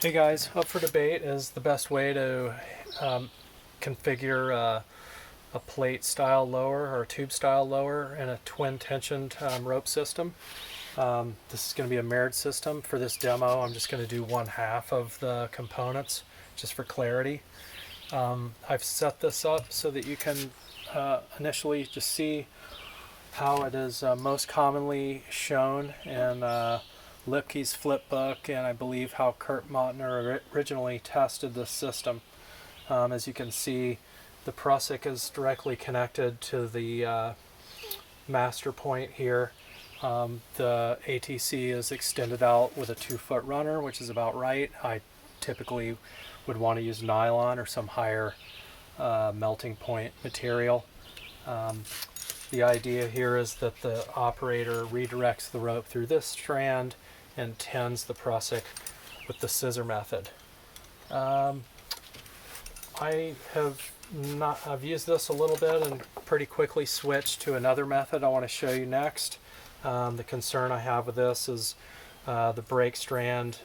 Hey guys, up for debate is the best way to configure a plate style lower or a tube style lower in a twin tensioned rope system. This is going to be a mirrored system. For this demo, I'm just going to do one half of the components just for clarity. I've set this up so that you can initially just see how it is most commonly shown in Lipke's flip book, and I believe how Kurt Mottner originally tested this system. As you can see, the prusik is directly connected to the master point here. The ATC is extended out with a 2-foot runner, which is about right. I typically would want to use nylon or some higher melting point material. The idea here is that the operator redirects the rope through this strand and tends the prusik with the scissor method. I've used this a little bit and pretty quickly switched to another method I want to show you next. The concern I have with this is the brake strand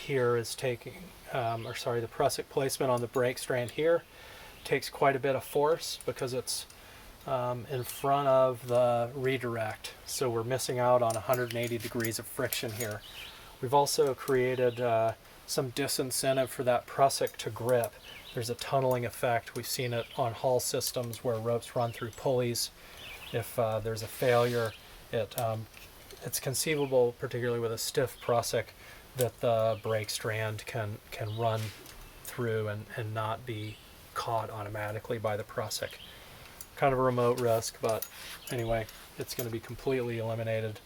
here is taking, the prusik placement on the brake strand here takes quite a bit of force because it's in front of the redirect, so we're missing out on 180 degrees of friction here. We've also created some disincentive for that prusik to grip. There's a tunneling effect. We've seen it on hull systems where ropes run through pulleys. If there's a failure, it's conceivable, particularly with a stiff prusik, that the brake strand can run through and not be caught automatically by the prusik. Kind of a remote risk, but anyway, it's going to be completely eliminated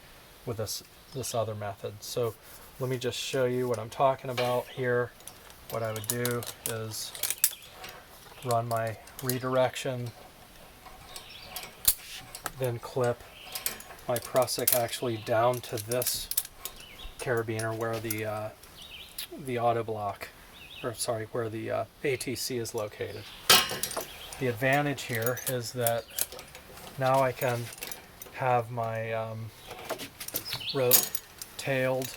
with this other method. So let me just show you what I'm talking about here. What I would do is run my redirection, then clip my prusik actually down to this carabiner where the auto block, where the ATC is located. The advantage here is that now I can have my rope tailed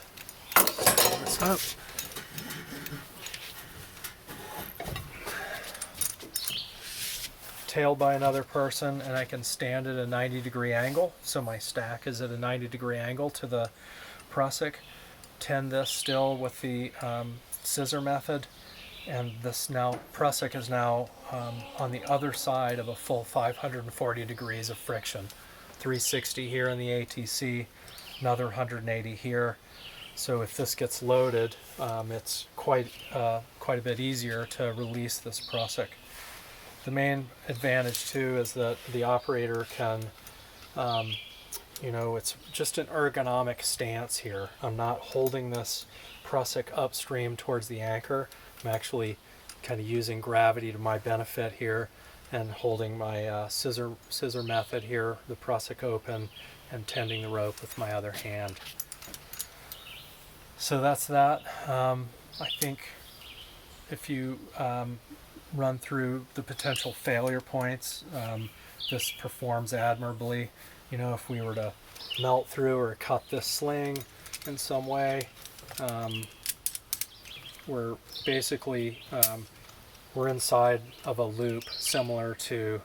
by another person, and I can stand at a 90-degree angle, so my stack is at a 90-degree angle to the prusik. Tend this still with the scissor method, and this now prusik is now on the other side of a full 540 degrees of friction. 360 here in the ATC, another 180 here. So if this gets loaded, it's quite a bit easier to release this prusik. The main advantage too is that the operator can, it's just an ergonomic stance here. I'm not holding this prusik upstream towards the anchor. I'm actually kind of using gravity to my benefit here and holding my scissor method here, the prusik open, and tending the rope with my other hand. So that's that. I think if you run through the potential failure points, this performs admirably. If we were to melt through or cut this sling in some way, we're basically we're inside of a loop similar to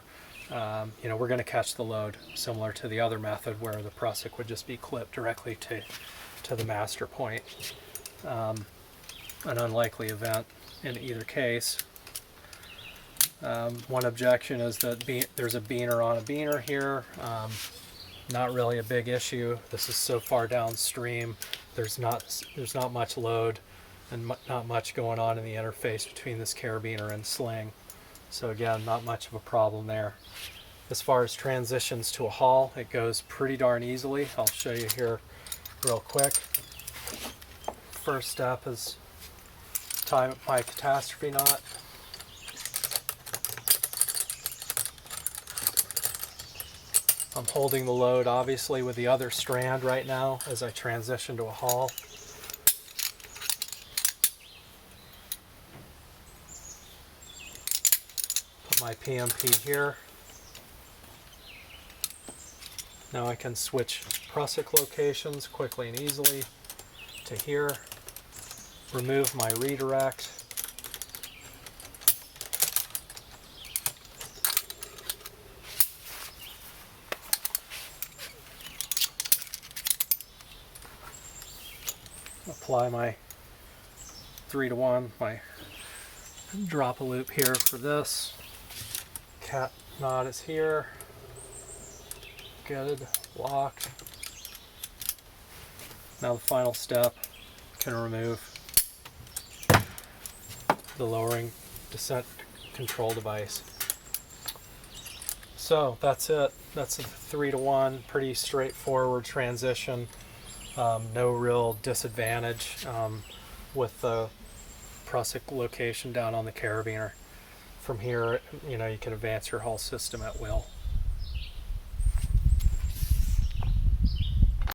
we're going to catch the load similar to the other method where the prusik would just be clipped directly to the master point. An unlikely event in either case. One objection is that there's a beaner on a beaner here. Not really a big issue. This is so far downstream. There's not much load and not much going on in the interface between this carabiner and sling. So again, not much of a problem there. As far as transitions to a haul, it goes pretty darn easily. I'll show you here real quick. First step is tie my catastrophe knot. I'm holding the load obviously with the other strand right now as I transition to a haul. Put my PMP here. Now I can switch prusik locations quickly and easily to here. remove my redirect. Apply my 3-to-1, my drop a loop here for this. Cap knot is here. Good, locked. Now the final step, can remove the lowering descent control device. So that's it. That's a 3-to-1, pretty straightforward transition. No real disadvantage with the prusik location down on the carabiner. From here, you can advance your whole system at will.